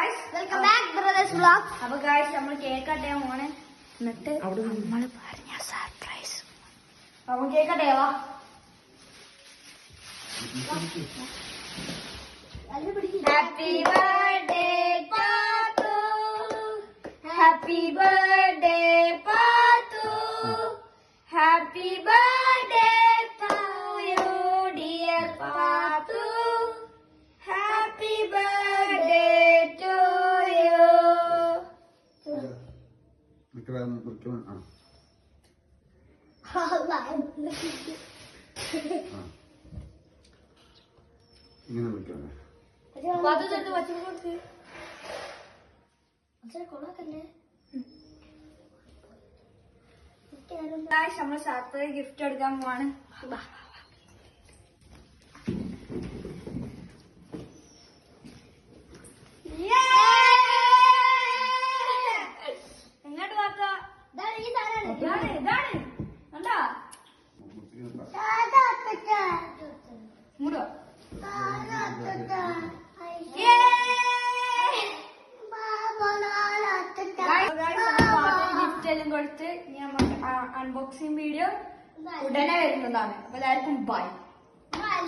guys, welcome back brothers vlog. അപ്പൊ guys നമ്മൾ cake കട്ടയാൻ പോണേ. എന്നിട്ട് നമ്മൾ പറഞ്ഞ സർപ്രൈസ്. അപ്പൊ cake കട്ടയാവാ. Happy birthday Patu. Happy birthday Patu. Happy birthday to you dear Patu. Happy birthday to you. Patu satu macam kursi. Macam kolaknya. Guys, നമ്മൾ surprise gift എടുക്കാൻ പോവാണ്. എങ്ങോട്ട് നോക്ക? ഇതാണ് കണ്ടാ മുടോ ഗിഫ്റ്റ് എല്ലാം കൊടുത്ത് നമുക്ക് അൺബോക്സിംഗ് വീഡിയോ ഉടനെ വരുന്നതാണ്. അപ്പൊ എല്ലാവർക്കും ബൈ.